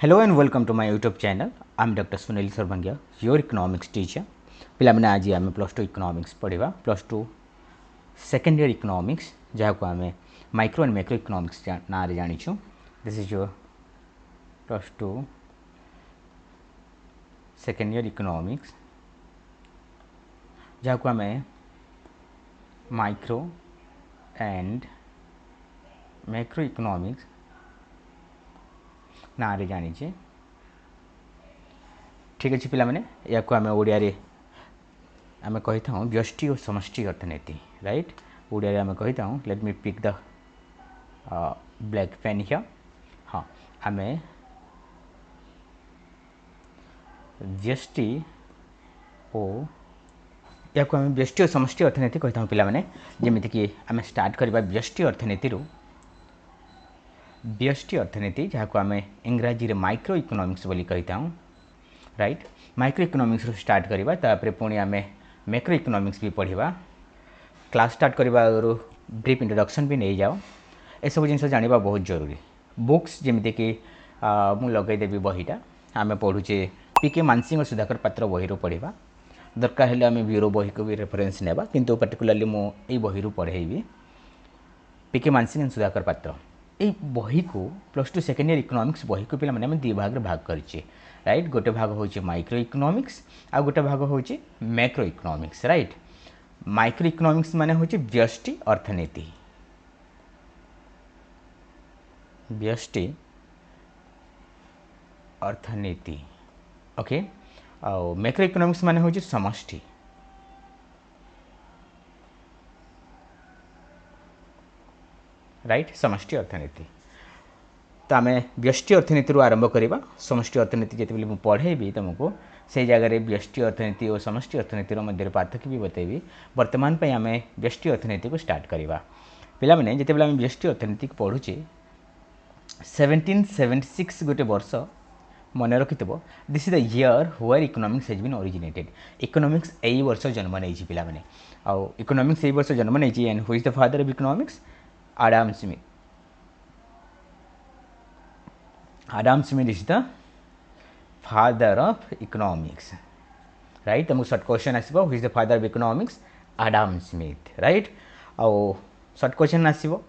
Hello and welcome to my YouTube channel. I'm Dr. Sunil Sarbangia, your economics teacher. पिलामने आज आम +2 economics पढ़ा +2 second year economics जहाँ को आम माइक्रो एंड मैक्रो इकोनॉमिक्स ना जानीचु. This is your +2 second year economics जहाँ को आम माइक्रो एंड मैक्रो इकोनॉमिक्स ना जानीचे. ठीक अच्छे पिलामने या आम ओडिया आम कही था व्यष्टि और समष्टि अर्थनीति. राइट ओडिया आम कही था. Let me pick the black pen here. हाँ आम व्यष्टि और या आम व्यष्टि और समष्टि अर्थनीति कही था पिलामने. जमीती कि आम स्टार्ट करवा व्यष्टि अर्थनीति. व्यष्टि अर्थनीति जहाँ को आम इंग्राजी माइक्रो इकोनॉमिक्स बोली कही था. राइट माइक्रो इकोनॉमिक्स रो स्टार्ट करवा तापर पुणी आम मैक्रो इकोनॉमिक्स भी पढ़ा. क्लास स्टार्ट करवा ब्रीफ इंट्रोडक्शन भी नहीं जाओ. ये सब जिन जाना बहुत जरूरी. बुक्स जमीती कि मु लगेदेवी बहीटा आम पढ़ुचे पीके मानसिंह और सुधाकर पात्र बही पढ़ा. दरकार हेल्ले आम ब्यूरो बही को भी रेफरेन्स नेबा किंतु पर्टिकुलाली मु बही पढ़ेबी पीके मानसिंह एंड सुधाकर पात्र. ये बही को +2 सेकेंड ईयर इकोनॉमिक्स बही को पिला माने दी भाग भाग करिचे. राइट गोटे भाग होची माइक्रो इकोनॉमिक्स आ गोटे भाग होची macro economics. Right micro economics माने होची व्यष्टि अर्थनीति. व्यष्टि अर्थनीति ओके. और मैक्रो इकोनॉमिक्स माने होची समष्टि. राइट समष्टि अर्थनीति. तो आम व्यष्टि अर्थनीति आरंभ करवा. समष्टि अर्थनीति जिते मुझे पढ़ेबी तुमको से जगह व्यष्टि अर्थनीति और समष्टि अर्थनीति मध्य पार्थक्य भी बतेबी. वर्तमान पर आम व्यष्टि अर्थनीति को स्टार्ट करवा. पिला माने जिते आम व्यष्टि अर्थनीति को पढ़ुचे 1776 गोटे वर्ष मन रखिथबो. This is the year where economics has been originated. Economics यही वर्ष जन्म नहीं पिला माने. आउ इकोनॉमिक्स यही वर्ष जन्म नहीं. And who is the father of economics? Adam Smith. Adam Smith is the father of economics. Right? तो मुझे शॉर्ट क्वेश्चन आसो. Who is the father of economics? Adam Smith. Right आउ शॉर्ट क्वेश्चन आसो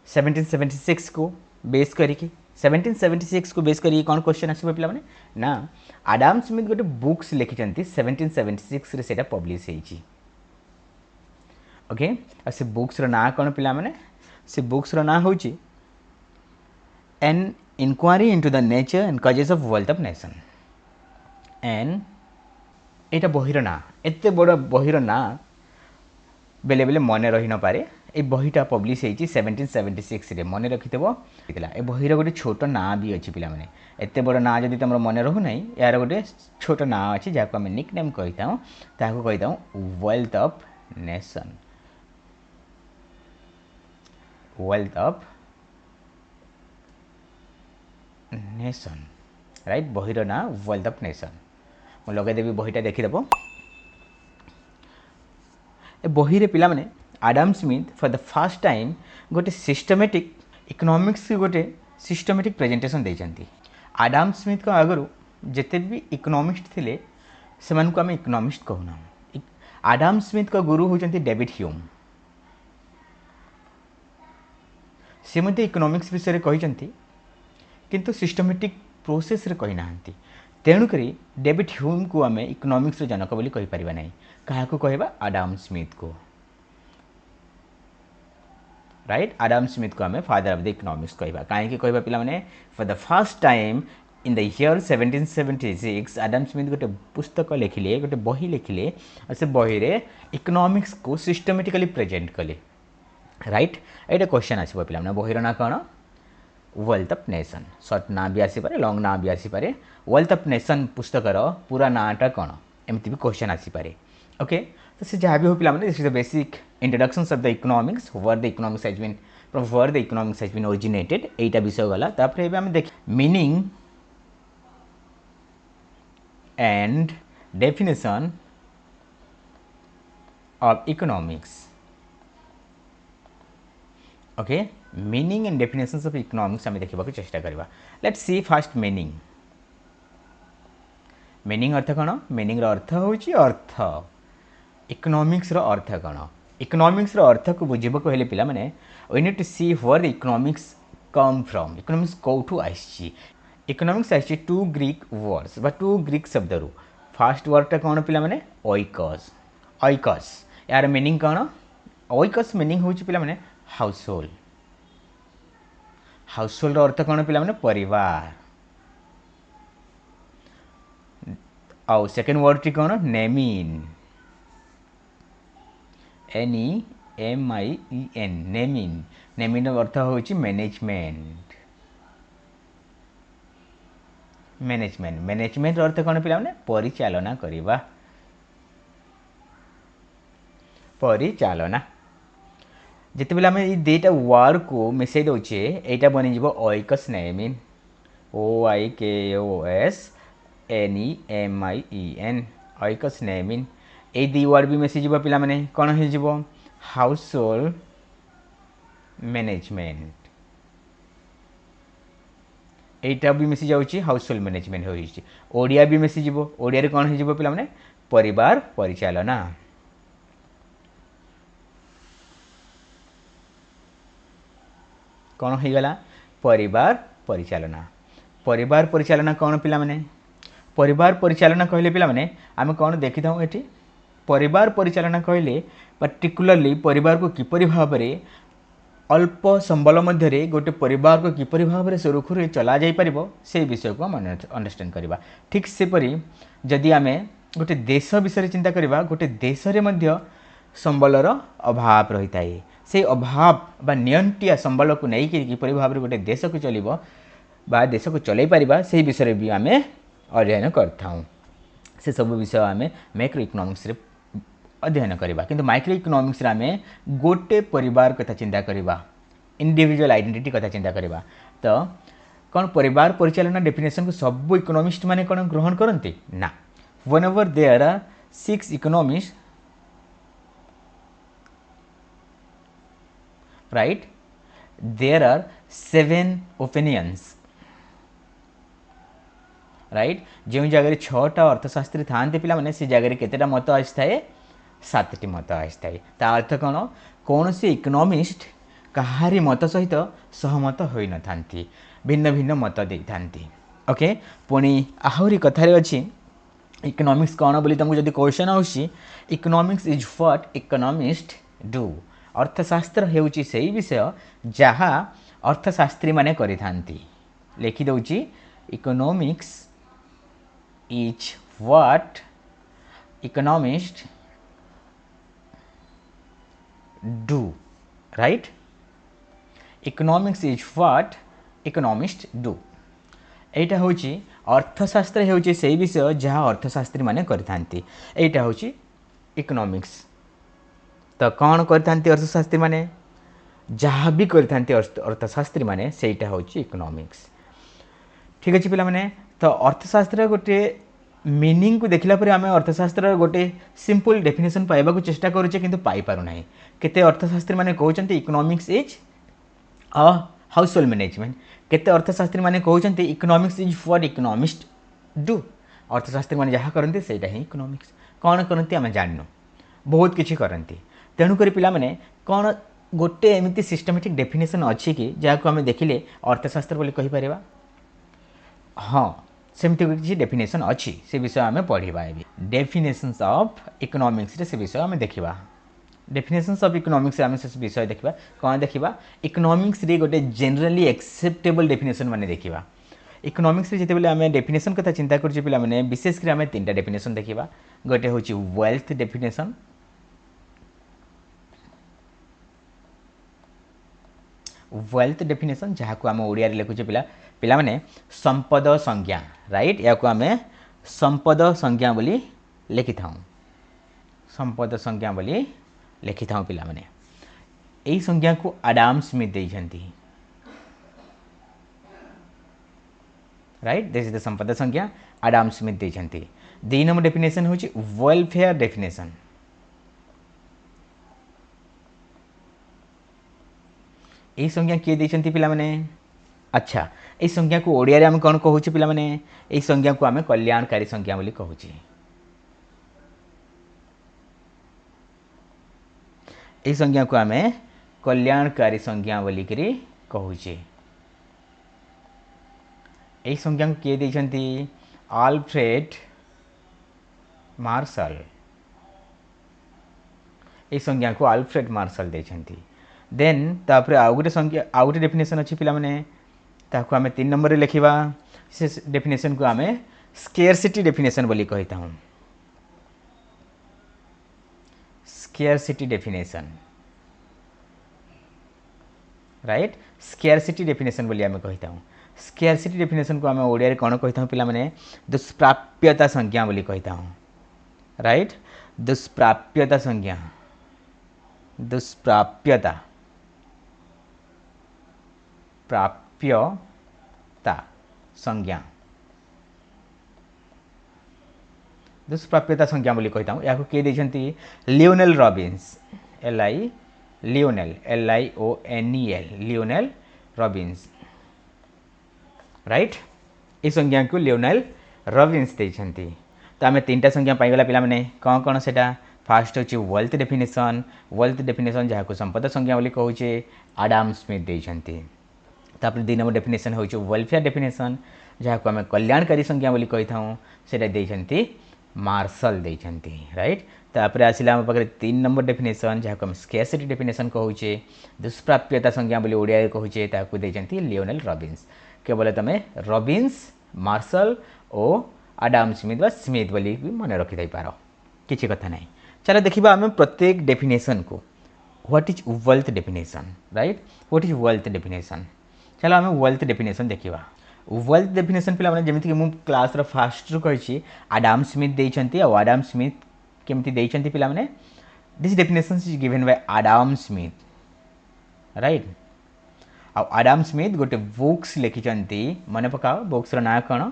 1776 को बेस करिकी. 1776 को base करिकी कौन क्वेश्चन आसो पिला माने ना आडाम स्मिथ गोटे बुक्स लिखिछंती 1776 रे सेटा पब्लिश हेची. ओके से बुक्स रो ना कौन पिला माने से बुक्स रो ना होची an inquiry into the nature and causes of wealth of nation. एन एटा बहीर ना एते बड़ बहीर ना बेले बेले मन रही न पारे. ए बहीटा पब्लिश होती 1776 रे मन रखिथबो. ए बहीर गोटे छोट ना भी अच्छी पिला माने. एते बड़ ना जदि तुम मन रहू ना यार गोटे छोट ना अच्छी जहाँ को आम निक नेम कही था wealth of nation. Wealth of nation. Right बहीर ना वेल्थ ऑफ नेशन. मु लगेदेवी बहीटा देखीदेव. ए बही रे पिला माने Adam Smith for the first time गोटे सिस्टमेटिक इकोनॉमिक्स की गोटे सिस्टमेटिक प्रेजेंटेशन देइचंती. आडाम स्मिथ को आगु जिते भी इकोनॉमिस्ट थिले सेमान को आम इकोनॉमिस्ट कहूना. आडाम स्मिथ का गुरु होचंती डेविड ह्यूम. से मध्य इकोनॉमिक्स विषय कही किंतु सिस्टमेटिक प्रोसेस रे कही नांती. तेणुक डेविड ह्यूम को आम इकोनॉमिक्स जनक बोली कहि परिबा नहीं. क्या कहवा? आडाम स्मिथ को. राइट आडाम स्मिथ को आम फादर ऑफ द इकोनॉमिक्स कहवा. कहीं कहवा पिला माने for the first time in the year 1776 Adam Smith गोटे पुस्तक लिखिले गोटे बही लिखिले. से बही रे इकोनॉमिक्स को सिस्टमेटिकली प्रेजेंट कले. राइट ये क्वेश्चन आसो पे बहीर ना कौन? Wealth of nation. सर्ट ना भी आसीपे लंग ना भी आसीपे. वेल्थ ऑफ नेशन पुस्तकर पूरा नाटा कौन एमती भी क्वेश्चन आसीपे. ओके तो से जहाँ भी हो पिला this is the basic introductions of the economics where the economics has been originated. एटा विषय गला. तापर एबे हम देख meaning and definition of economics. Okay meaning and definitions of economics आम देखा चेष्टा करवा। Let's see first meaning. Meaning अर्थ कौन? मीनिंग अर्थ होची अर्थ। इकोनॉमिक्स रो अर्थ कौन? इकोनॉमिक्स रो अर्थ को बुझिबो कहले पिला माने we need to see where economics come from. Economics कोठू आछि? इकोनॉमिक्स आछि टू ग्रीक वर्ड्स बा टू ग्रीक शब्द रु। फास्ट वर्डटा कौन पिला माने? ओइकस। ओइकस यार मीनिंग कौन? ओइकस मीनिंग होची पिला माने हाउस होल्ड। हाउस होल्ड अर्थ कौन पिला माने? परिवार। आउ सेकेंड वर्ड टी कौन? नेमिन। NEMIN नेमिन। नेमिन अर्थ होची मैनेजमेंट। मैनेजमेंट मैनेजमेंट अर्थ कौन पिला माने? परिचालना करिबा। परिचालना जिते बेला आम दुईटा वर्ड को मिसई दौचे यहाँ बनीज ओइकस नेमिन। OIKOSNEMIEN ओइकस नेमिन। ये दी वर्ड भी मिसीज पिला माने कौन हो? House hold management. एटा भी मिसी जाउची हाउस होल्ड मैनेजमेंट होइची। ओडिया भी मिसी जिवो। ओडिया रे कौन हो पिला माने? परिवार परिचालना। कौन हो गला? परिवार परिचालना। परिवार परिचालना कौन पिला माने? परिवार परिचालना कहले पिला माने आमे कौन देखि थाउ एठी? परिवार परिचालना कहले पर्टिकुलरली परिवार को किपरि भाबरे अल्प संबल मध्य गोटे परिवार को किपरि भाबरे सुरखुरे चला जाई परिबो से विषय को हम अंडरस्टैंड करबा। ठीक सेपरि जदि आमे गोटे देश विषय चिंता करबा, गोटे देश रे मध्य संबलर अभाव रही थाए। से अभाव बा नियंटिया संबल को नहीं किपरि भाबरे गोटे देश को चलिबो बा देश को चलाई परिबा से विषय भी आमे अध्ययन करथाऊ। से सब विषय आमे मैक्रो इकोनॉमिक्स रे अध्ययन करबा। किंतु माइक्रो इकोनॉमिक्स रे आमे गोटे परिवार कथा चिंता करबा, इंडिविजुअल आइडेंटिटी कथा चिंता करबा। तो कौन परिवार परिचालना डेफिनेशन को सब इकोनॉमिस्ट माने कौन ग्रहण करते ना। Whenever there are 6 economist right, there are 7 opinions right. जो जगह 6टा अर्थशास्त्री थांते पिला माने से जगह केतेटा मत आइस्थाए? 7टी मत आइस्थाए। ता अर्थ कौन? कौन से इकोनॉमिस्ट कहारी मत सहित सहमत होई न थांती, भिन्न भिन्न मत दे थांती। ओके पुणी आहुरी कथारे अछि इकोनॉमिक्स कौन बोली तुमको जदि क्वेश्चन आउछि, economics is what economist do. अर्थशास्त्र हेउछि सेही विषय जहा अर्थशास्त्री माने करि थांती। लिखि दउछि economics is what economist do right. Economics is what economist do. एटा होची अर्थशास्त्र हेउची सेही विषय जहाँ अर्थशास्त्री माने करथांती। एटा होची इकोनॉमिक्स। तो कौन करथांती अर्थशास्त्री माने? जहाँ भी करथांती अर्थशास्त्री माने सेटा होची इकोनॉमिक्स। ठीक अछि पिला माने। तो अर्थशास्त्र गोटे मीनिंग को देखला पर आमे अर्थशास्त्र गोटे सिंपल डेफिनेशन पाइबा को चेष्टा करूचे किंतु पाई पारु नाही। केते अर्थशास्त्री माने कहउचंती economics is a household management. केते अर्थशास्त्री माने कहउचंती economics is what economist do. अर्थशास्त्री माने जहाँ करंती सेटा ही इकोनॉमिक्स। कौन करंती आमे जाननु, बहुत किछि करंती। तेणु करी पिला माने कौन गोटे एमिति सिस्टमेटिक डेफिनेशन अछि कि जाको आमे देखिले अर्थशास्त्र बोली कहि परिबा? हाँ सेमती किसी डेफिनेशन अच्छी से विषय आम पढ़ा। डेफिनेशंस ऑफ इकोनॉमिक्स रे से विषय आम देखा। डेफिनेशंस ऑफ इकोनॉमिक्स आम से विषय देखा कौन देखा? इकोनॉमिक्स रे गोटे जनरली एक्सेप्टेबल डेफिनेशन माने देखा। इकोनॉमिक्स रे जिते आम डेफिनेशन कथा चिंता कर पिला माने विशेषकर आम 3टा डेफिनेशन देखा। गोटे हूँ वेल्थ डेफिनेशन, वेल्थ डेफिनेशन जहाँ को आम ओडिया रे लिखुचे पिला माने संपद संज्ञा राइट। या को आम संपद संज्ञा बोली लिखि थाउ। संपद संज्ञा बोली लिखि थाउ पिला माने। एई संज्ञा को आडाम स्मिथ देइछंती राइट। दिस इज द संपद संज्ञा आडाम स्मिथ देइछंती। 2 नंबर डेफिनेशन होची वेलफेयर डेफिनेशन। यही संज्ञा किए देइछन्ति पिला माने अच्छा यही संज्ञा को ओडिया रे हम कोन कहूची पिला माने यही संज्ञा को हमें कल्याणकारी संज्ञा बोली कहूची यही संज्ञा को हमें कल्याणकारी संज्ञा बोली करी कहूची यही संज्ञा को किए देइछन्ति आल्फ्रेड मार्शल यही संज्ञा को आल्फ्रेड मार्शल देइछन्ति देन तापर आउ गोटे संज्ञा आउ गोटे डेफिनेशन अच्छी पिला माने ताको आमे 3 नंबर रे लिखिबा से डेफिनेशन को आमे स्केर्सिटी डेफिनेशन बोली कहता हूं scarcity definition right scarcity definition बोली आमे कहता हूं स्केर्सिटी डेफिनेशन को आमे ओडिया रे कोन कहता हूं पिला माने दुष्प्राप्यता संज्ञा बोली कहता हूं राइट दुष्प्राप्यता संज्ञा दुष्प्राप्यता प्राप्यता संज्ञा दुष्प्राप्यता संज्ञा बोली कहता हूँ या किए देइछन्ति Lionel Robbins LIONEL Lionel Robbins right ये संज्ञा को लियोनेल रॉबिन्स देइछन्ति तो आमे तीनटा संज्ञा पाइगला पिला माने कौन कौन सेटा फास्ट होची वेल्थ डेफिनेशन जहाँ को संपदा संज्ञा बोली कहूचे आडाम स्मिथ देइछन्ति तापर 2 नंबर डेफिनेशन होची वेलफेयर डेफिनेशन जहाँ को आमे कल्याणकारी संज्ञा बोली कहि थाउ सेटा देइछन्ति मार्शल देइछन्ति राइट तापर आसिला हम पाखरे 3 नंबर डेफिनेशन जहाँ को हम स्केर्सिटी डेफिनेशन कहूचे दुष्प्राप्यता संज्ञा बोली ओडिया रे कहूचे ताकू देइछन्ति लियोनेल रॉबिन्स केवल तमे रॉबिन्स मार्शल ओ आडाम स्मिथ बा स्मिथ बोली भी मन रखि दई पारो किछि कथा नै चलो देखिबा हमें प्रत्येक डेफिनेशन को what is wealth definition right what is wealth definition चलो हमें वेल्थ डेफिनेशन देखिबा वेल्थ डेफिनेशन पिला माने जेमिति कि मु क्लास रो फास्ट रो कहिछि आडाम स्मिथ देइछन्ति आ आडाम स्मिथ केमिति देइछन्ति पिला माने this definition is given by Adam Smith right आ आडाम स्मिथ गोटे बुक्स लिखिछन्ति मने पकाओ बुक्स रो ना कोन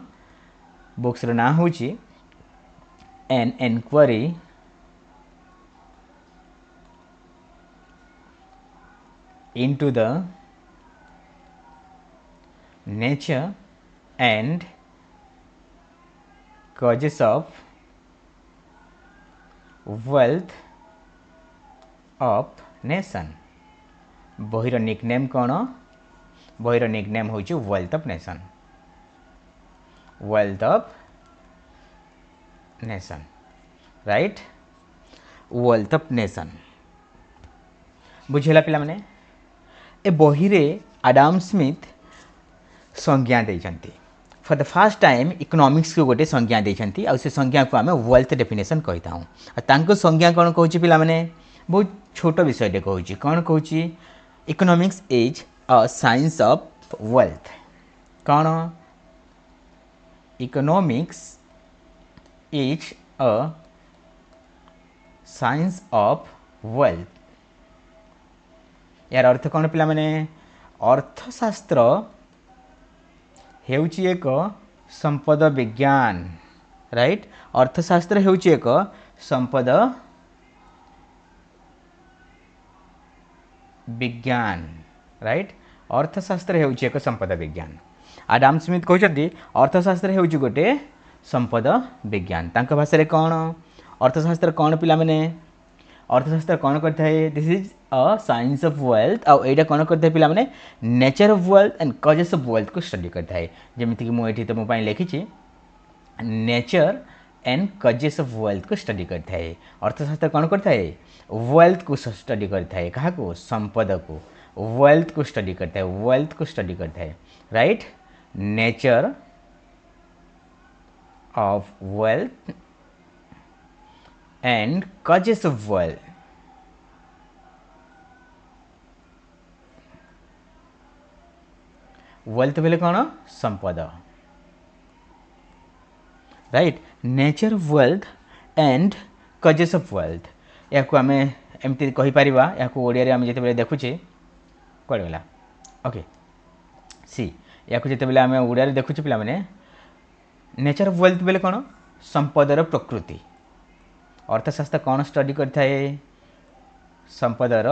बुक्स रो ना होछि an enquiry into the nature and causes of wealth of nation बहिर निकनेम कौन बहिर निकनेम होची wealth of nation right wealth of nation बुझेला पिला माने ए बहिरे आडाम स्मिथ संज्ञा देइछन्ति for the first time economics को गोटे संज्ञा देइछन्ति आ से संज्ञा को आमे वेल्थ डेफिनेशन कहिता हूं आ तांको संज्ञा कोन कहूची पिला माने बहुत छोट विषय दे कहूची कोन कहूची economics is a science of wealth कोन economics is a science of wealth यार अर्थ कौन पिला माने अर्थशास्त्र हेउची एक संपद विज्ञान राइट अर्थशास्त्र हेउची एक संपद विज्ञान राइट अर्थशास्त्र हेउची एक संपद विज्ञान आडाम स्मिथ कहउछथि अर्थशास्त्र हेउची गोटे संपद विज्ञान तांका भाषा रे कोन अर्थशास्त्र कोन पिला माने अर्थशास्त्र कौन करता है this is a science of wealth और एटा कौन करता है पिला माने nature of wealth and causes of wealth को स्टडी करता है जेमिति कि मु एठी तो मो पई लिखिछि nature and causes of wealth को स्टडी करता है अर्थशास्त्र कौन करता है वेल्थ को स्टडी करता है कहा को संपद को वेल्थ को स्टडी करता है right nature of wealth and causes of wealth wealth बेले कौन संपद right nature of wealth and causes of wealth या को आमे एमती कहि परिबा या को ओडिया रे आमे जते बेले देखुचे कोड गला ओके सी या को जते बेले आमे ओडिया रे देखुचे पिला माने नेचर ऑफ वेल्थ बेले कौन संपदर प्रकृति अर्थशास्त्र कौन स्टडी करता है संपदर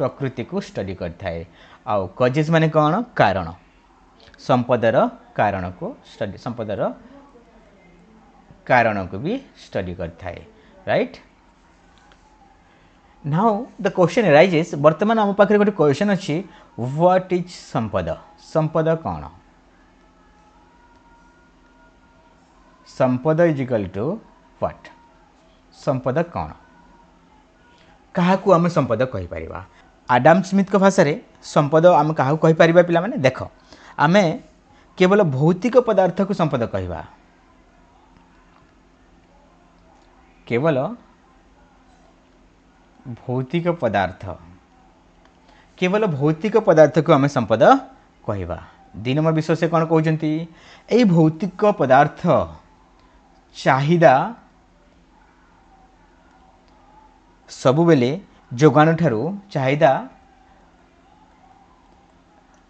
प्रकृति को स्टडी करथाए आउ कजेस माने कौन कारण संपदर कारण को स्टडी संपदर कारण को भी स्टडी करथाए right now the question arises वर्तमान आम पाखे गोटे क्वेश्चन अच्छी व्हाट इज संपद संपद कौन संपद इज इक्वल टू व्हाट संपद कौन क्या आम संपद कहीपर आडाम स्मिथ को भाषा रे संपद आम क्या कहीपर पिला माने देख आम केवल भौतिक पदार्थ को संपद कहवा केवल भौतिक पदार्थ को आम संपद कहवा 2 नंबर विषय से कौन कहते यही भौतिक पदार्थ चाहिदा सबुबेले जोगाण ठारू चाहिदा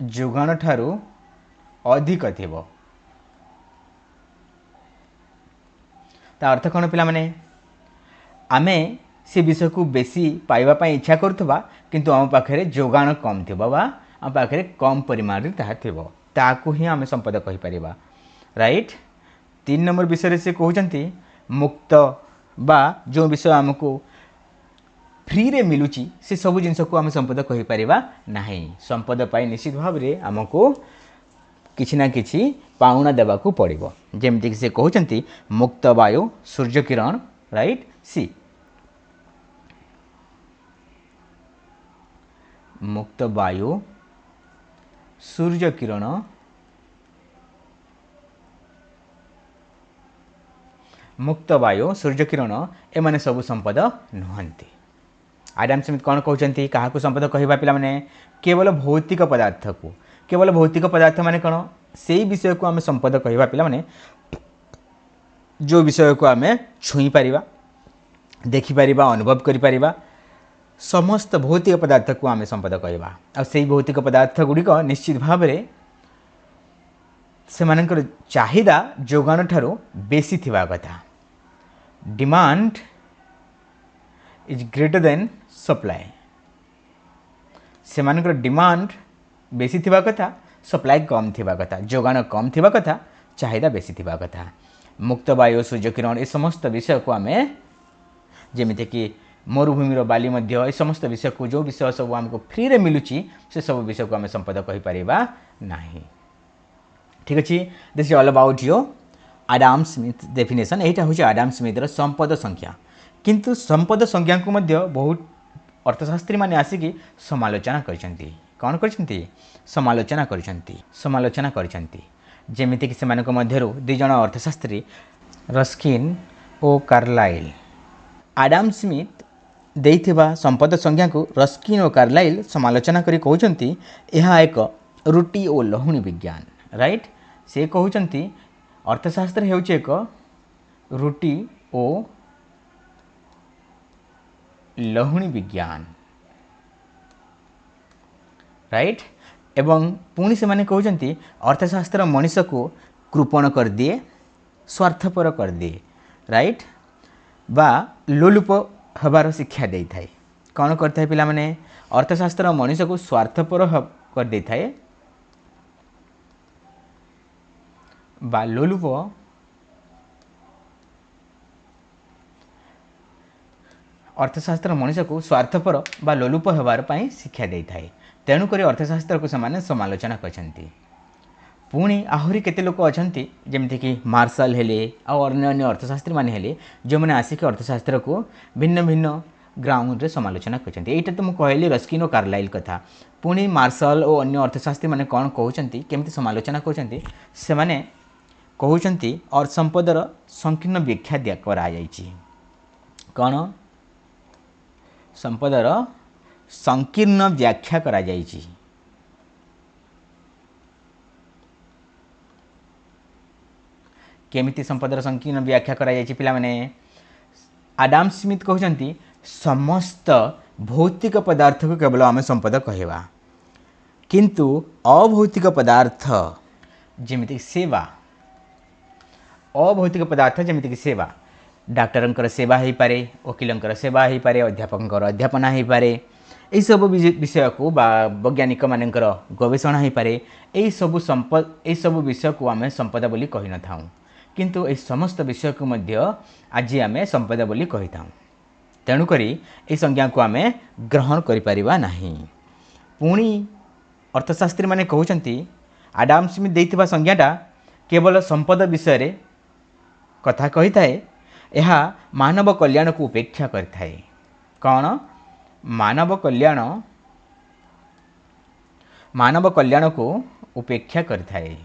जोगाण ठारू अधिक थिबो ता अर्थ कौन पिला माने आमे से विषय को बेसी पाइबा पई इच्छा करथबा किंतु आम पाखरे जोगाण कम थिबो बा आम पाखरे कम परिमाण रे ताहा थिबो ताकू ही आमे संपद कहि परिबा राइट 3 नंबर विषय से कहउचंती मुक्त बा जो विषय हमको फ्री रे मिलुची से सब जिनस को आम संपद कहि परिबा नाही संपद पाई निश्चित भाव रे हमको किछि ना किछि पाउना देबाकू पड़िबो जेमति से कहउचंती मुक्त वायु सूर्य किरण राइट सी मुक्त वायु सूर्य किरण मुक्त वायु सूर्य किरण एमाने सब संपद नुहंती आडाम स्मिथ कौन कहते क्या संपद कहवा पिला माने केवल भौतिक पदार्थ माने कौन से विषय को आम संपद कहवा पिला माने जो विषय को आम छुई पारिबा देखि पारिबा अनुभव करि पारिबा समस्त भौतिक पदार्थ को आम संपद कहवा आ से भौतिक पदार्थ गुड़िक निश्चित भाव में से चाहिदा जोगाण ठारू बेसी थिबा कथा demand is greater than supply से डिमांड बेसी थिबा कथा सप्लाई कम थिबा कथा जोगाण कम थिबा कथा चाहिदा बेसी थिबा कथा मुक्त वायु सूर्य किरण ए समस्त विषय को आम जेमिति कि मरुभूमिर बाली मध्य ए समस्त विषय को जो विषय सब आमको फ्री रे मिलुची से सब विषय को आम संपद कहि परिबा नाही ठीक अच्छे this is all about your Adam Smith definition एटा हूँ आडाम स्मिथर संपद संख्या किंतु संपद संज्ञा को मध्य बहुत अर्थशास्त्री माने आसिकी समालोचना करछंती कौन करछंती समालोचना करछंती जेमिति कि सेमानक मध्यरु 2 जण अर्थशास्त्री रस्किन ओ कार्लाइल आडाम स्मिथ देइथिबा संपद संज्ञा को रस्किन और कार्लाइल समालोचना करी कहउचंती एहा एक रुटी ओ लहुणी विज्ञान राइट से कहउचंती अर्थशास्त्र हेउचे एक रुटी ओ लहुणी विज्ञान राइट एवं पुणी से माने कहउचंती अर्थशास्त्र मनुष्य को कृपण कर दिए स्वार्थपर कर दिए राइट बा लोलुप हबार शिक्षा दे थाए कौन करता है पिला माने अर्थशास्त्र मनुष्य को स्वार्थपर कर दे थाए बा लोलुप अर्थशास्त्र मनुष्य को स्वार्थपर बा लोलुप होबार पई शिक्षा दे थाए तेणुक अर्थशास्त्र को समान समालोचना करछंती पुणी आहरी केते लोक अछंती जेमति कि मार्शल हेले आ अन्य अन्य अर्थशास्त्री माने हेले जो माने आसिक अर्थशास्त्र को भिन्न भिन्न ग्राउंड रे समालोचना करछंती एटा तो मु कहली रस्किन और कार्लाइल कथा पुणी मार्शल और अन्य अर्थशास्त्री माने कोन कहउचंती केमति समालोचना करछंती से माने कहउचंती और संपदर संकीर्ण व्याख्या दिया करा जायछि कोन संपदर संकीर्ण व्याख्या करा जायछि केमिति संपदर संकीर्ण व्याख्या करा जायछि पिला माने आडाम स्मिथ कहउचंती समस्त भौतिक पदार्थ को केवल आम संपद कहवा किंतु अभौतिक पदार्थ जेमिति सेवा अभौतिक पदार्थ जेमिति सेवा डाक्टरंकर सेवा हो पारे वकिलंकर सेवा हो पारे अध्यापकंकर अध्यापना हो पारे यही सब विषय को वैज्ञानिक मानकर गवेषणा हो पारे यही सब विषय को आम संपदा बोली कही न था किंतु ये समस्त विषय को मध्य आज आम संपदा बोली कही था तेणुक ये संज्ञा को आम ग्रहण करिपरिबा नाही। पुणी अर्थशास्त्री माने कहउछंती आडाम स्मिथ देइथिबा संज्ञाटा केवल संपद विषय रे कथा कही थाए यह मानव कल्याण को उपेक्षा करथाए। कौन मानव कल्याण को उपेक्षा करथाए।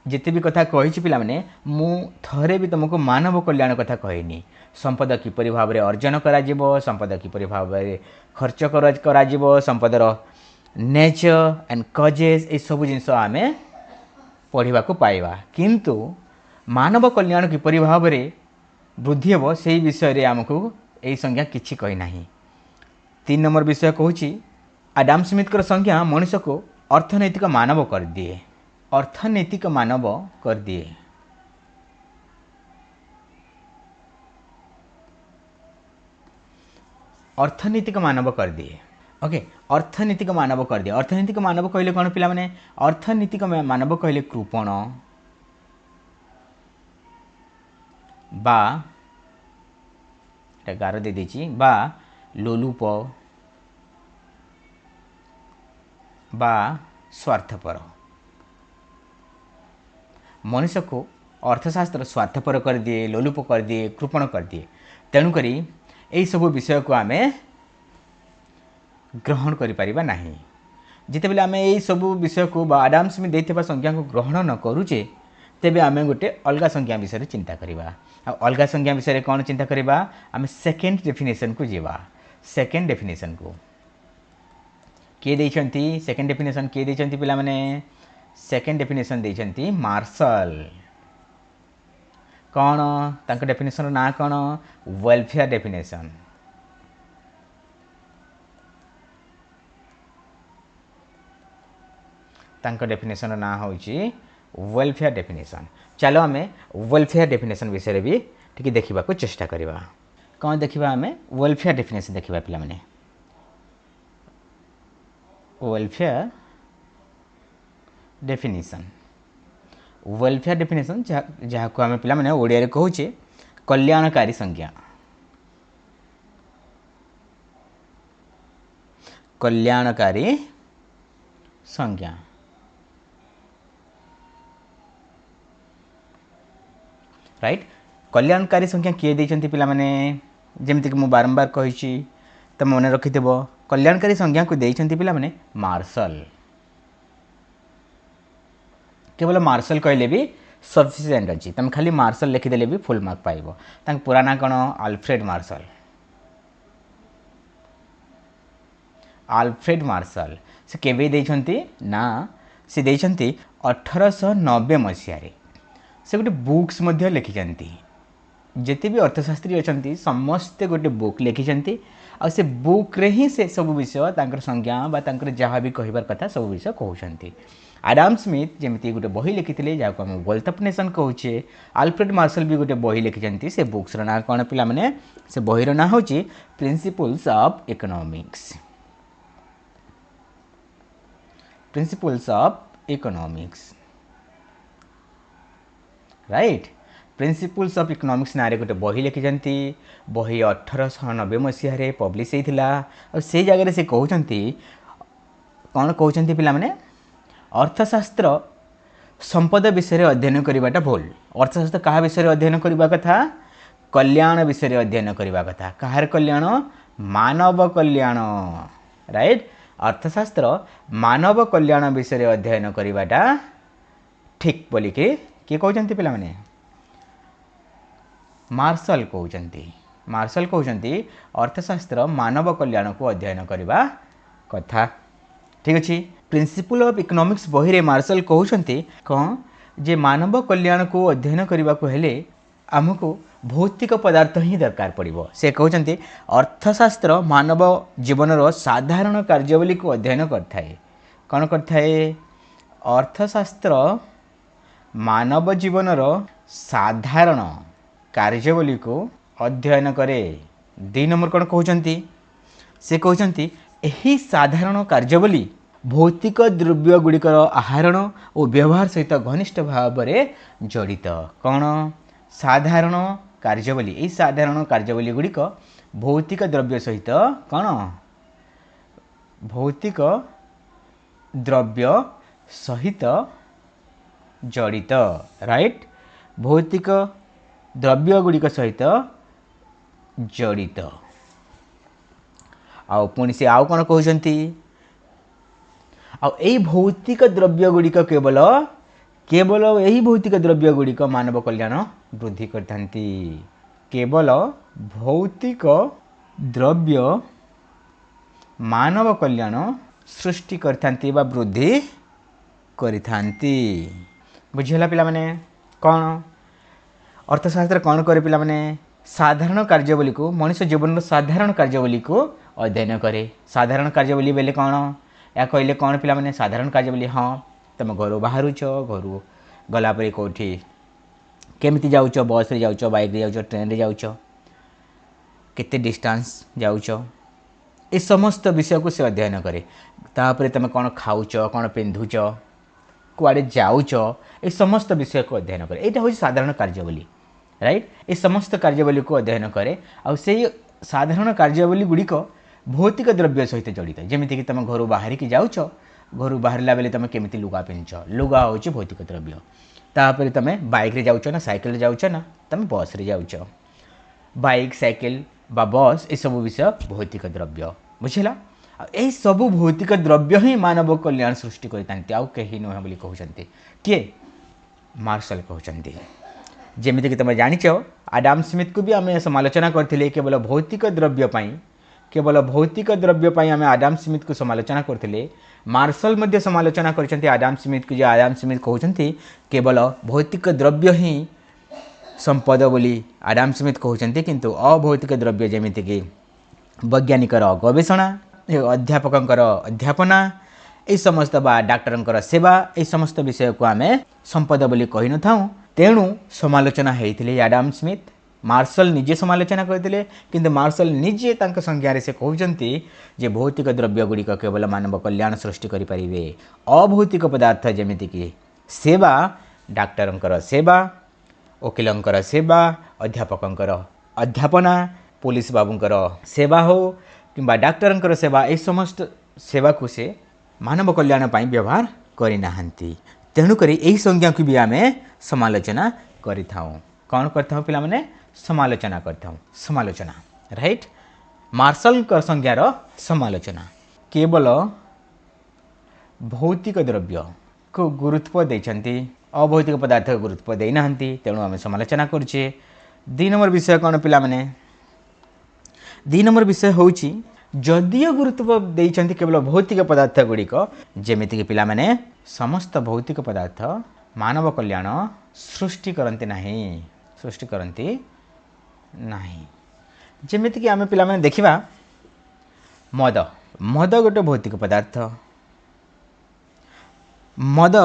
जिते भी कथा कही पिला माने मु थरे भी तुमको मानव कल्याण कथा कहनी संपद किपरि भाव अर्जन करा संपद किपरि भाव खर्च करा संपदर नेचर एंड कजेस ये सब जिनस आम पढ़ा पाइबा किंतु मानव कल्याण किपरि भाव वृद्धि हे से विषय रे आमको यही संज्ञा किछि कही नाही। 3 नंबर विषय कहूँ आडाम स्मिथ संज्ञा मनुष्य को अर्थनैतिक मानव कर दिए। अर्थनैतिक मानव कर दिए। अर्थनैतिक मानव कर दिए। ओके अर्थनैतिक मानव कर दिए। अर्थनैतिक मानव कहले कौन पिला माने अर्थनैतिक मानव कहले कृपण बा गार दे देची बा लोलुप बा स्वार्थपर। मनुष्य को अर्थशास्त्र स्वार्थपर कर दिए लोलुप कर दिए कृपण कर दिए। तेणुक यही सब विषय को आम ग्रहण करिपरिबा नाही। जितेबेले आम यही सब विषय को आडाम स्मिथ देइथिबा संज्ञा को ग्रहण न करूचे तेबे आम गोटे अलग संज्ञा विषय चिंता करिबा। अलग संज्ञा विषय कौन चिंता करिबा आम सेकेंड डेफिनेशन को जीवा। सेकेंड डेफिनेशन को किए देइछंती सेकेंड डेफिनेशन किए देइछंती पिला माने सेकेंड डेफिनेशन देइछंती मार्शल। कौन तांको डेफिनेशन ना कौन वेलफेयर डेफिनेशन। तांको डेफिनेशन ना होची वेलफेयर डेफिनेशन। चलो आम वेलफेयर डेफिनेशन विषय भी ठीक देखा चेष्टा करवा। कौन देखा आम वेलफेयर डेफिनेशन देखा पिला माने वेलफेयर डेफिनेशन। वेलफेयर डेफिनेशन जहाँ को आम पिला माने ओडिया रे कहूचे कल्याणकारी संज्ञा। कल्याणकारी संज्ञा राइट। कल्याणकारी संख्या किए देइछंती पिला माने जेमति कि मु बारंबार कहिछि त मन रखिथबो कल्याणकारी संज्ञा को देइछंती पिला माने मार्शल। केवल मार्शल कहले भी सफिशिएंट अछि। तुम खाली मार्शल लिखिदेले भी फुल मार्क पाइबो। तांक पूरा ना कोन अल्फ्रेड मार्शल। अल्फ्रेड मार्शल से केबे देइछंती ना से देइछंती 1890 मसिया रे। से गोटे बुक्स मध्य लिखिछंती। जिते भी अर्थशास्त्री अच्छा समस्ते गोटे बुक लिखिछंती आ से बुक रे ही से सब विषय तांकर संज्ञा बा तांकर जहाँ भी कहबार कथा सब विषय कहउछंती। आडाम स्मिथ जेमती गोटे बही लिखिथिले जाको हम वेल्थ ऑफ नेशन कहूचे। अल्फ्रेड मार्शल भी गोटे बही लिखिछंती। से बुक्स रो ना कोन पिला माने से बही रो ना होची principles of economics. Principles of economics right. Principles of economics ना रे गोटे बही लिखिछंती। बही 1890 मसीह रे पब्लिश हेतिला। और से जगह रे से कहउछंती कौन कहउछंती पिला माने अर्थशास्त्र संपद विषय अध्ययन करवाटा भूल। अर्थशास्त्र क्या विषय अध्ययन करवा कथा कल्याण विषय अध्ययन करवा कथा। कहार कल्याण मानव कल्याण राइट। अर्थशास्त्र मानव कल्याण विषय अध्ययन करवाटा ठीक बोली के किए कहते पिला माने मार्शल कहते। मार्शल कहते अर्थशास्त्र मानव कल्याण को अध्ययन करवा कथा। ठीक अच्छे। प्रिंसिपल ऑफ इकोनॉमिक्स बही रे मार्शल कहते कौन जे मानव कल्याण को अध्ययन करने को हेले आमको भौतिक पदार्थ ही दरकार पड़िबो। से कहते अर्थशास्त्र मानव जीवन साधारण कार्यावली को अध्ययन करथाए। कौन करथाए अर्थशास्त्र मानव जीवन साधारण कार्यावली को अध्ययन करे। दुई नंबर कौन कहते से कहते यही साधारण कार्यावली भौतिक द्रव्य गुड़िकर आहरण और व्यवहार सहित घनिष्ठ भाव में जड़ित। कौन साधारण कार्यावली यही साधारण कार्यावली गुड़िक भौतिक द्रव्य सहित कौन भौतिक द्रव्य सहित जड़ित। राइट भौतिक द्रव्य गुड़िक सहित जड़ित। आउ पुणी से आउ कौन कहते यही भौतिक द्रव्य गुड़िक केवल केवल यही भौतिक द्रव्य गुड़िक मानव कल्याण वृद्धि करथांती। केवल भौतिक द्रव्य मानव कल्याण सृष्टि करथांती बा वृद्धि करथांती। बुझिला पिला माने कौन अर्थशास्त्र कौन करे पिला माने साधारण कार्यावली को मनुष्य जीवन साधारण कार्यावली को अध्ययन करे। साधारण कार्यावली बेले कौन या कहले कौन पिला माने साधारण कार्यावली हाँ तुम घर बाहरुच घर गलापर कौटी केमिति जाऊच बस रे जाऊच बाइक रे जाऊच ट्रेन रे जाऊच केते डिस्टेंस जाऊच ए समस्त विषय को से अध्ययन करे। तापर तुम कौन खाऊच कौन पिंधुच कुआड़े जाऊच ए समस्त विषय को अध्ययन करे। यहाँ हूँ साधारण कार्यावली राइट ए समस्त कार्यावली को अध्ययन करे। आ से साधारण कार्यावली गुड़िक भौतिक द्रव्य सहित जड़ित। जमीक तुम घर बाहर की जाऊच घर बाहरला बेले तुम केमी लुगा पिंधुच लुगा हूँ भौतिक द्रव्य। तापर तुम बाइक रे जाऊच ना साइकिल जाऊच ना तुम बस रे जाऊच बाइक साइकिल बा बस ये सब विषय भौतिक द्रव्य। बुझला यही सबू भौतिक द्रव्य ही मानव कल्याण सृष्टि करते आउ कहीं नुह बोली कहते किए मार्शल कहते। जमीक तुम जाच आडाम स्मिथ को भी आम समालोचना करते केवल भौतिक द्रव्य केवल भौतिक द्रव्य आम आडाम स्मिथ को समालोचना करते। मार्शल मध्य समालोचना करते आडाम स्मिथ को। आडाम स्मिथ कहते केवल भौतिक द्रव्य ही संपद बोली आडाम स्मिथ कहते किंतु अभौतिक द्रव्य जमीक वैज्ञानिकर गवेषणा अध्यापक अध्यापना ये समस्त बा डाक्टर सेवा ये समस्त विषय को आम संपद बोली कही न था। तेणु समालोचना होते आडाम स्मिथ मार्शल निजे समालोचना करते किंतु मार्शल निजे संज्ञा से कहते जे भौतिक द्रव्य गुड़िक केवल मानव कल्याण सृष्टि करें। अभौतिक पदार्थ जमीक सेवा डाक्टर सेवा वकिलंकर सेवा अध्यापक अध्यापना पुलिस बाबूंकर सेवा हो कि डाक्टर सेवा ये समस्त सेवा को से मानव कल्याण पाई व्यवहार करना। तेणुक यही संज्ञा को भी आम समालोचना करि थाउ। कौन करता पिला माने समालोचना करता समालोचना राइट। मार्शल संज्ञार समालोचना केवल भौतिक द्रव्य को गुरुत्व देते अभौतिक पदार्थ को गुरुत्व देना। तेणु आम समालोचना करुचे। 2 नंबर विषय कौन पिला माने 2 नंबर विषय हूँ जदियो गुरुत्व देते केवल भौतिक पदार्थ गुड़िक जमीक पिला माने समस्त भौतिक पदार्थ मानव कल्याण सृष्टि करते नहीं सृष्टि करती नहीं। जमीक आम पिला माने देखिबा मद मद गोटे भौतिक पदार्थ मद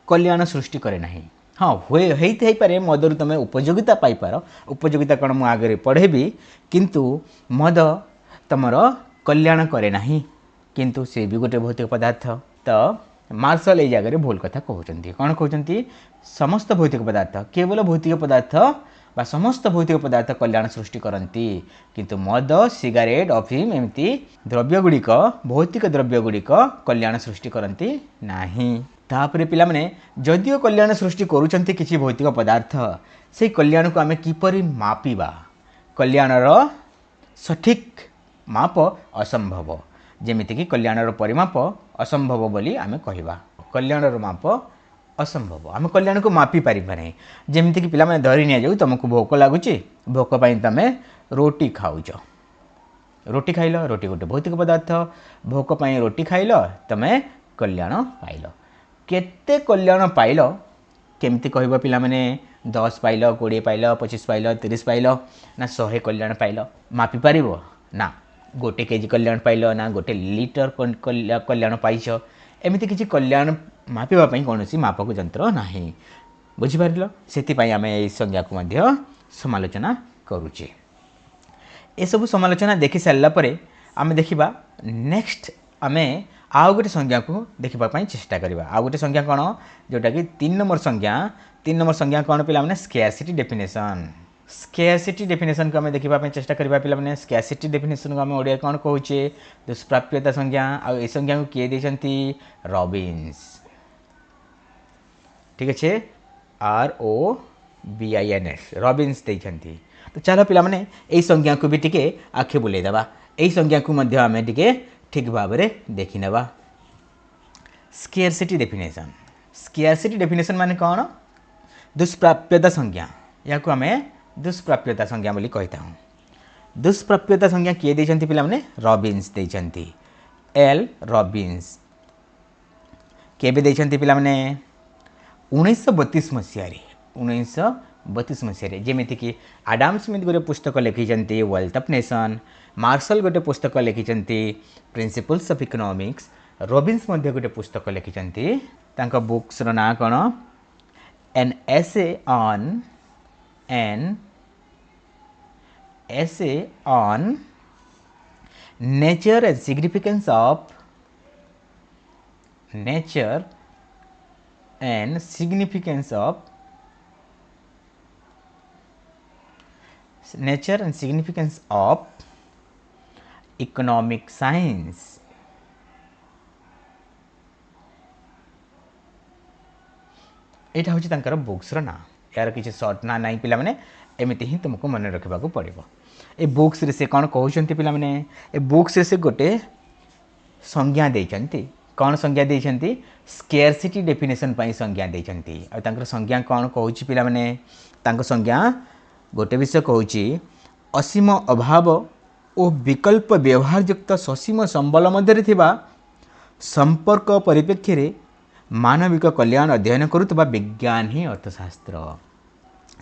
कल्याण सृष्टि करे नहीं। हाँ होते पारे मदर तुम उपयोगिता पाइपार उपयोगिता कौन मुझे आगे पढ़ेबी किंतु मद तुमर कल्याण करे नहीं किंतु से भी गोटे भौतिक पदार्थ। तो मार्शल ये जगह भूल कथा कहते कौन कहते समस्त भौतिक पदार्थ केवल भौतिक पदार्थ बा समस्त भौतिक पदार्थ कल्याण सृष्टि करती किंतु मद सिगारेट अफिम एमती द्रव्य गुड़िक भौतिक द्रव्य गुड़िक कल्याण सृष्टि करती नहीं। तापर पिला माने जदियो कल्याण सृष्टि करुचंती किसी भौतिक पदार्थ से कल्याण को आम किपरि मापिबा कल्याणर सठिक माप असंभव जमीक कल्याणर परिमाप असंभव बोली आम कहवा कल्याणर माप असंभव आम कल्याण को मापी पारि नहीं। जमीक पिला माने धरी नि जाऊ तुमको भोक लगुच भोक पाई तुम रोटी खाऊच रोटी खाइल रोटी गोटे भौतिक पदार्थ भोक पाई रोटी खाइल तुम कल्याण पाइल केते कल्याण पाइल केमती कहब पिला माने 10 पाइल 20 पाइल 25 पाइल 30 पाइल ना 100 कल्याण पाइल मापी पार ना गोटे केजी कल्याण पाइल ना गोटे लिटर कल्याण पाइछ एमती किसी कल्याण मापिवाई कौन मापक यंत्र ना बुझिपार से आम यही संज्ञा को समालोचना करुचे। ए सब समालोचना देखि सारा पर आम देखा नेक्स्ट आम आउ गोटे संज्ञा को देखापी चेष्टा करवा। आउ गोटे संज्ञा कौन जोटा कि 3 नंबर संज्ञा कौन पे स्केयरसिटी डेफिनेशन। स्केयरसिटी डेफिनेशन को आम देखा चेष्टा करवा पे स्केयरसिटी डेफिनेशन को आम ओडिया कौन कहे दुष्प्राप्यता संज्ञा। आ ए संज्ञा को किए देते रॉबिन्स। ठीक अच्छे ROBINS रॉबिन्स देते। तो चलो पिला माने एई संज्ञा को भी टिके आखे बुले देबा। एई संज्ञा को मध्य आमे टिके ठीक भाव में देखि नेबा। Scarcity definition. स्केयरसिटी डेफिनेशन माने कौन दुष्प्राप्यता संज्ञा। या को आमे दुष्प्राप्यता संज्ञा बोली कहता हूँ। दुष्प्राप्यता संज्ञा किए देते पिला माने रॉबिन्स देते। एल रॉबिन्स केबे देते पिला माने 1932 मसीह जेमिति कि आडाम स्मिथ गोटे पुस्तक लिखिं वेल्थ ऑफ नेशन। मार्शल गोटे पुस्तक लिखिं प्रिंसिपल्स ऑफ इकोनॉमिक्स। रॉबिन्स मध्य गोटे पुस्तक लिखिं तांका बुक्स रो ना कौन an essay on nature and significance of nature and significance of nature and significance of economic science। एटा हूँ तांकर बुक्स रो ना। यार किसी सर्ट ना नहीं पिला माने एमिति ही तुमको मन रखा पड़ो। ए बुक्स रे से कौन कहते पिला माने ए बुक्स रे से गोटे संज्ञा देते। कौन संज्ञा देते स्केयरसिटी डेफिनेशन पाई संज्ञा देते। और संज्ञा कौन कहूँ पिला माने तांको संज्ञा गोटे विषय कहूँ असीम अभाव और विकल्प व्यवहार युक्त ससीम संबल मध्य थिबा संपर्क परिप्रेक्षी रे मानविक कल्याण अध्ययन करुवा विज्ञान ही अर्थशास्त्र।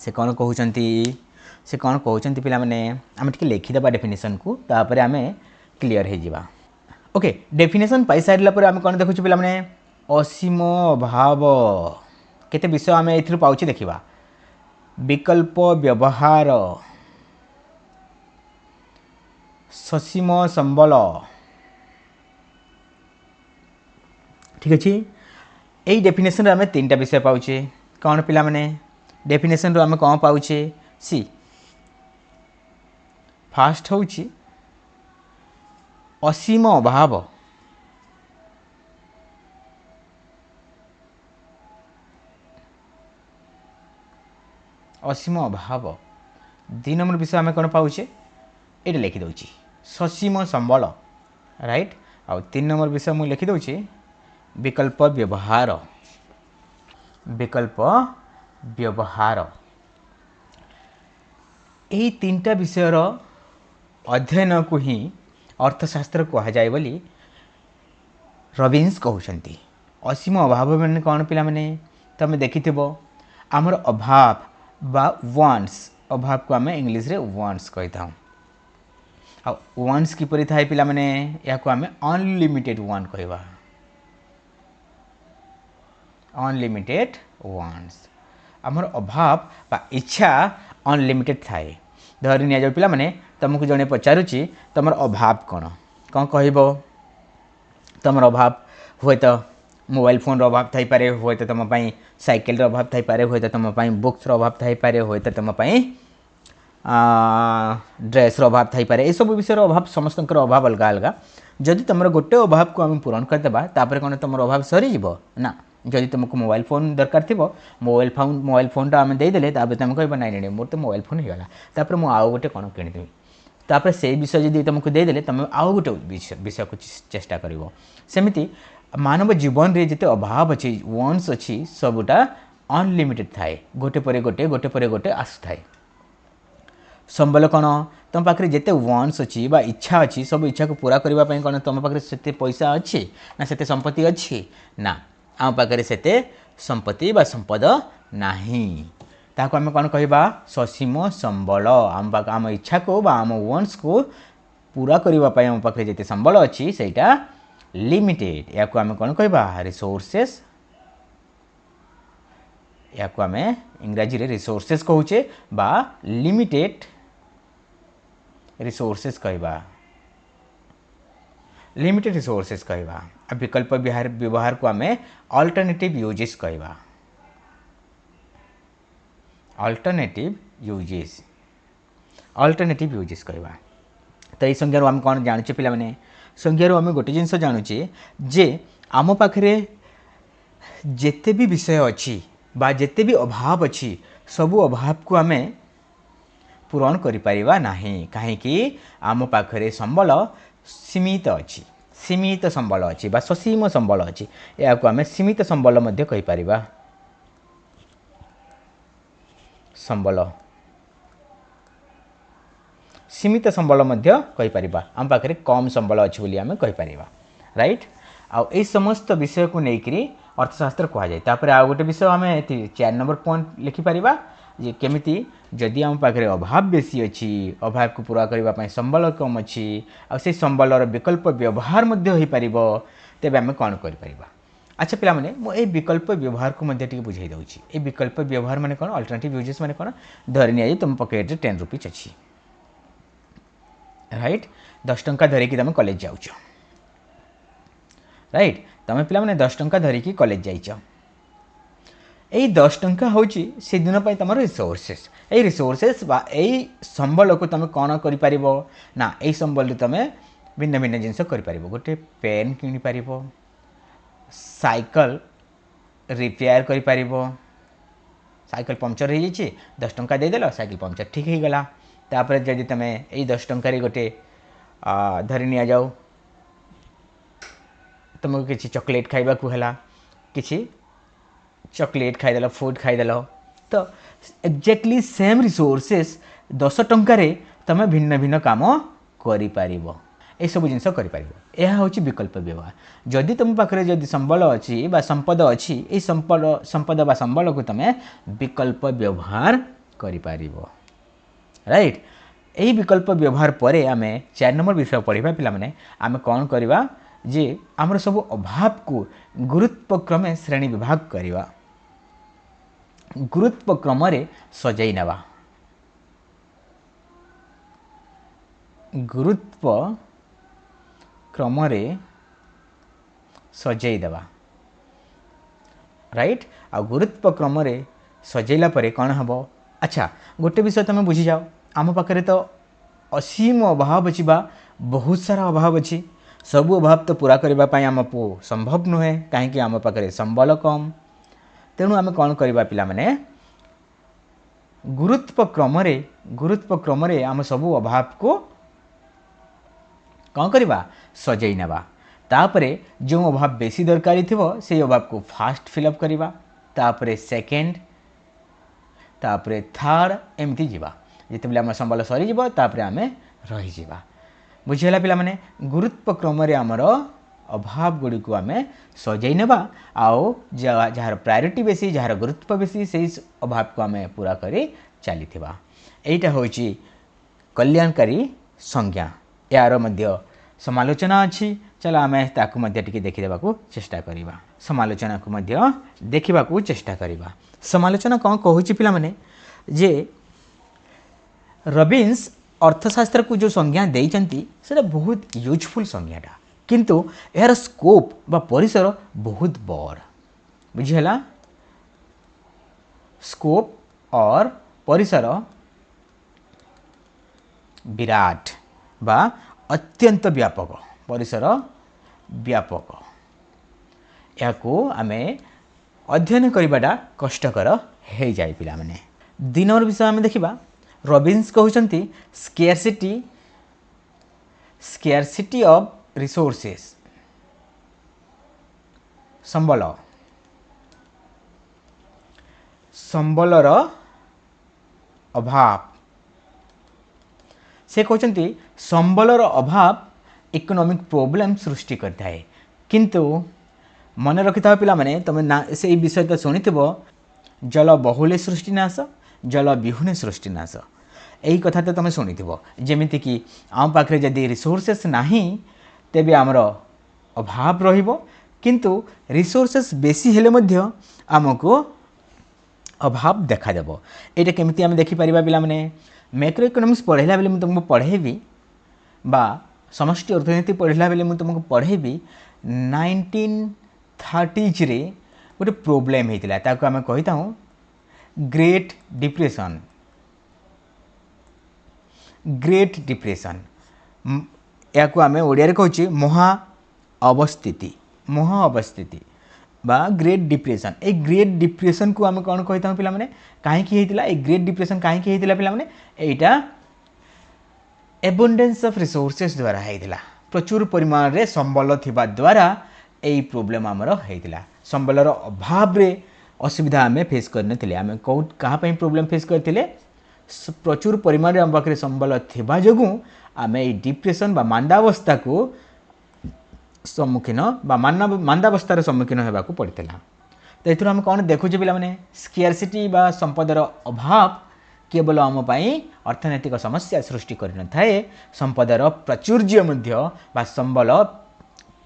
से कौन कहते पिला माने आम टिके लिखिदेबा डेफिनेशन को तापर आम क्लीयर हो जावा। ओके डेफिनेशन पाई सारा पर आम कौन देखु पिला माने असीम अभाव केते विषय आम ए पाचे देखा विकल्प व्यवहार ससीम संबल। ठीक अच्छे यही डेफिनेशन आम 3टा विषय पाचे कौन पिला माने डेफिनेशन रो आम कौन पाचे सी फास्ट हूँ असीम अभाव असीम अभाव 2 नंबर विषय आम कौन पाचे ये लिखिदे ससीम संबल राइट। आउ 3 नंबर विषय मुझे लिखिदे विकल्प व्यवहार। विकल्प व्यवहार यही 3टा विषयर अध्ययन को ही अर्थशास्त्र कह जाए बोली रॉबिन्स कहते। असीम अभाव मैंने कौन पिला माने तुम देखिथिबो आमर अभाव बा वांट्स अभाव को आम इंग्लिश रे वांट्स कहता हूँ। आ वांट्स किपरि थाए पिला माने या को आम अनलिमिटेड वांट कहवा। अनलिमिटेड वांट्स आमर अभाव बा इच्छा अनलिमिटेड थाए। धरी नि जाऊ पिला माने तुमको जड़े पचारुची तुम अभाव कौन कौन कहब तुम अभाव हुए तो मोबाइल फोन अभाव थाई पारे हुए तो तुम साइकेल अभाव थाई पारे हुए तो तुम बुक्स अभाव थाई पारे हुए तो तुम ड्रेस अभाव थाई पारे। ये सब विषय अभाव समस्त अभाव अलग अलग। जदि तुम गोटे अभाव को आम पूरण करदेबा तापर कौन तुम अभाव सरीज ना। जदि तुमको मोबाइल फोन दरकार थी मोबाइल फोन आम देदेले तुम कह ना मोर तो मोबाइल फोन होगा तापर मुझे आउ गोटे कौन किणदेवी तापर से विषय जब तुमको देदेले तुम आउ गोटे विषय को चेष्टा कर। सेमती मानव जीवन रे जिते अभाव अच्छी वन्स अच्छी सबुटा अनलिमिटेड थाए गोटे पर गोटे गोटे पर गोटे आसुए। संबल कौन तुम पाखे जिते वन्स अच्छी बा इच्छा अच्छी सब इच्छा को पूरा करने कौन तुम पाखे से पैसा अच्छी ना से संपत्ति अच्छी ना आम पाखे से संपत्ति बा संपद नाही। ताको आम कौन कहबा ससीम संबल आम इच्छा को बा आम वन्स को पूरा करने आम पाखे जिते संबल अच्छी सेटा लिमिटेड। या को आम कौन कहबा रिसोर्सेस। या को आम इंग्राजी रे रिसोर्सेस कहूचे बा लिमिटेड रिसोर्सेस कहवा, लिमिटेड रिसोर्सेस कहवा। विकल्प व्यवहार को आम अल्टरनेटिव यूजेस कहवा, अल्टरनेटिव यूजेस कहवा। तो ये संज्ञार आम कौन जानुचे पिला माने, संज्ञार आम गोटे जिनस जानुचे जे आम पाखरे जेते भी विषय अच्छी बा जेते भी अभाव अच्छी सबू अभाव को आम पूरण करिपारिबा नाही, कहीं आम पाखरे संबल सीमित अच्छी, सीमित संबल अच्छी बा ससीम संबल अच्छी, या आम सीमित संबल मध्य कहि परिबा, संबल सीमित संबल मध्य कहि परिबा, आम पाखरे कम संबल अच्छी बोली आम कहि परिबा, राइट। आ ए समस्त विषय को लेकरी अर्थशास्त्र कह जाए। तापर आ गोटे विषय आम 4 नंबर पॉइंट लिखिपार जे केमिति जदि आम पाखे अभाव बेसी अच्छी, अभाव को पूरा करने संबल कम अच्छी आ संबलर विकल्प व्यवहार हो पार, तेज आम कौन कर। अच्छा पिला माने मो विकल्प व्यवहार को बुझे दूसरी। ये विकल्प व्यवहार माने कौन, अल्टरनेटिव यूजेस माने कौन, धरी नि तुम पकेट 10 रुपीज अच्छी, राइट। 10 टंका धरिकी तुम कॉलेज जाऊच, राइट। तुम पिला माने 10 टंका धरिकी कॉलेज जाइच, यही 10 टंका हूँ से दिन तुम रिसोर्सेस, ये रिसोर्सेस बा यही संबल को तुम कौन कर ना, यही संबल तुम भिन्न भिन्न जिनस कर, गोटे पेन किनी पार, साइकल रिपेयर कर, साइकल पंक्चर हो जाइए 10 टंका देदेल साइकल पंक्चर ठीक हो गला। तापर जदि तुम यही 10 टंकार गोटे धरी नि जाऊ तुमको किसी चॉकलेट खाइबा को है, किसी चॉकलेट खाईदेल, फूड खाईदेल, तो एक्जेक्टली सेम रिसोर्सेस 10 टंकार तुम भिन्न भिन्न काम कर, सब जिन कर। यह हूँ विकल्प व्यवहार। जदि तुम पाखे जदि संबल अच्छी बा संपद अच्छी, ये संपद बा संबल को तुम विकल्प व्यवहार कर, राइट। यही विकल्प व्यवहार पर आम 4 नंबर विषय पढ़ा पिला माने आम कौन करवा जे आमर सब अभाव को गुरुत्व क्रमे श्रेणी विभाग करवा, गुरुत्व क्रम सजाई नवा, गुरुत्व क्रम सजाई देवा, राइट। आ गुरुत्व क्रम सजैला परे कौन हम। अच्छा गोटे विषय तुम बुझी जाओ, आम पाखे तो असीम अभाव अच्छी बा बहुत सारा अभाव अच्छी, सबू अभाव तो पूरा करने आमको संभव नुहे, कहीं आम पाखे संबल कम, तेणु आम कौन करवा पिला माने गुरुत्व क्रम आम सबू अभाव को कौन करवा सजई नवा। तापरे जो अभाव बेसी दरकारी थिबो से अभाव को फास्ट फिलअप करवा, तापरे सेकेंड, तापरे थर्ड एमती जीवा, जिते आम संबल सरी जीवो तापरे आम रही जीवा। बुझीगला पिला माने गुरुत्व क्रम आमर अभाव गुड़ी को आम सजई नवा, आओ जार प्रायोरिटी बेसी, जार गुरुत्व बेसी से अभाव को आम पूरा करी चली। यहीटा हूँ कल्याणकारी संज्ञा, यार मध्य समालोचना अच्छी। चलो आम ताकू मध्य टिके देखिदेबा को चेष्टा करिबा, समालोचना को मध्य देखिबा को चेष्टा करिबा। समालोचना कौन कहूची पिला माने जे रॉबिन्स अर्थशास्त्र को जो संज्ञा देइचंती सेटा बहुत यूजफुल संज्ञाटा, किंतु यार स्कोप बा परिसर बहुत बड़। बुझीगला, स्कोप और परिसर विराट बा अत्यंत व्यापक, परिसर व्यापक, या आमे अध्ययन करिबाटा कष्टकर हो जाए पिला माने। 2 नंबर विषय आम देखिबा, रॉबिन्स कहउचंती स्केर्सिटी ऑफ रिसोर्सेस, संबल, संबलर अभाव। से कहते संबलर अभाव इकोनॉमिक प्रॉब्लम सृष्टि करता है, किंतु मन रखि था पिला माने तुम ना से विषय तो शुणी जल बहुले सृष्टिनाश, जल विहुने सृष्टिनाश, यही कथा तो तुम शुणी जमीती कि आम पाखे जदि रिसोर्सेस नाही तेबे आमर अभाव रहिबो, किंतु रिसोर्सेस बेसी हेले मध्य आमको अभाव देखा देबो। एटा केमिति आम देखि परिबा पिला माने मैक्रो इकोनॉमिक्स पढ़ेला बेले मैं तुमको पढ़ेबी बा समष्टि अर्थनीति पढ़ला बेले मुझे तुमको पढ़ेबी 1930s रे गोटे प्रोब्लेम होता ताको आम कही हूँ ग्रेट डिप्रेशन। ग्रेट डिप्रेशन या आम ओडिया कहूँ महा अवस्थिति। महा अवस्थिति बा great depression. A great depression को आम कौन कही पिला माने कहीं ग्रेट डिप्रेशन कहीं पिला माने एटा एबंडेंस ऑफ रिसोर्सेस द्वारा होता प्रचुर परिमाण रे संबल थिबा द्वारा यही प्रोब्लेम आमर होता संबलर अभाव रे असुविधा आम फेस करते आम कौ क्या प्रोब्लेम फेस करते प्रचुर परिमाण रे आम पाखे संबल थिबा जोगु आम ये डिप्रेशन बा मांदावस्था को सम्मुखीन बा मांदावस्थार सम्मुखीन होगा पड़ता। तो ये आम कौन देखुचे पिला माने स्केर्सिटी बा संपदर अभाव केवल आम अर्थनैतिक समस्या सृष्टि कर न थाए संपदर प्राचुर्य बा संबल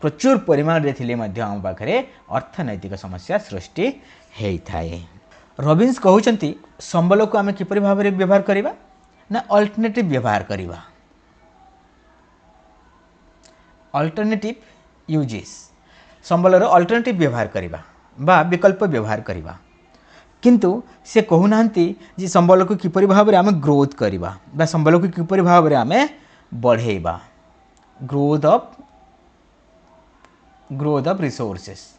प्रचुर परिमाण रे थिले मध्य आम पाखे अर्थनैतिक समस्या सृष्टि होता है। रॉबिन्स कहते संबल को आम किपरि भाव में व्यवहार करवा ना अल्टरनेटिव व्यवहार करवा। अल्टरनेटिव यूजेस संबलर अल्टरनेटिव व्यवहार करवा बा विकल्प व्यवहार करवा किंतु से कहूना जे संबल को किपरि भाव में आम ग्रोथ करवा बा संबल को किपरि भाव में आम बढ़ेवा growth of resources.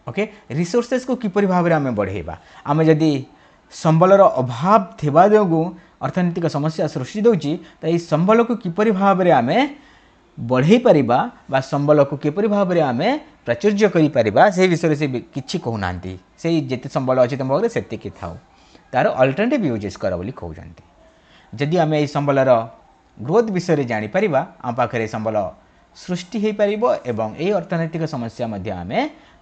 Okay resources को किपरि भाव में आम बढ़ेवा आम जदि संबलर अभाव थिबा जोगु अर्थनैतिक समस्या सृष्टि दोची तो ये संबल को किपरि भाव में आम बढ़े पारिबा बा संबल को किपरि भाव में आम प्राचुर्य करि पारिबा से विषय से किछि कहूना से जेते संबल अच्छी तुम पाखे सेतिकी थाउ तार अल्टरनेटिव यूजेस कर बोली कहउछन्ति। जदि आम ये संबलर ग्रोथ विषय जानि पारिबा आम पाखे संबल सृष्टि हो पारिबो एवं ए अर्थनैतिक समस्या मध्य आम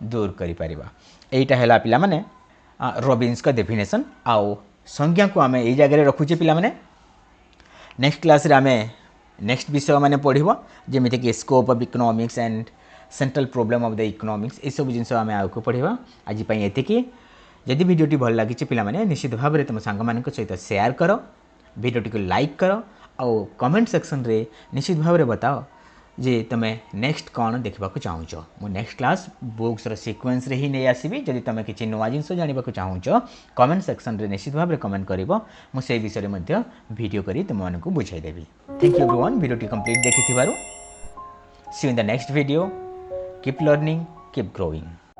दूर करि पारिबा। एटा हैला पिला माने रॉबिन्स का डेफिनेशन आउ संज्ञा को आम ये जगह रखुचे पिला माने। नेक्स्ट क्लास रे आम नेक्स्ट विषय माने पढ़िबो जेमिति कि scope of economics and central problem of the economics ये सब जिनस आम आगे पढ़िबा। आज पई एतिकी जदि वीडियोटी भल लगी पिला माने निश्चित भाव में तुम सांग मान सहित शेयर कर वीडियोटी को लाइक कर आउ कमेंट सेक्शन रे निश्चित भाव में बताओ जे तुम नेक्स्ट कौन देखा चाहूच। मु नेक्स्ट क्लास बुक्स सीक्वेंस रे ही नहीं आसबि जदि तुम किसी नुआ जिनस जानवा चाहूच कमेंट सेक्शन रे निश्चित भाव में कमेंट कर मुझे विषय में वीडियो करी तुम मानक बुझाईदेवी। Thank you everyone video complete देखि see in the next video. Keep learning keep growing.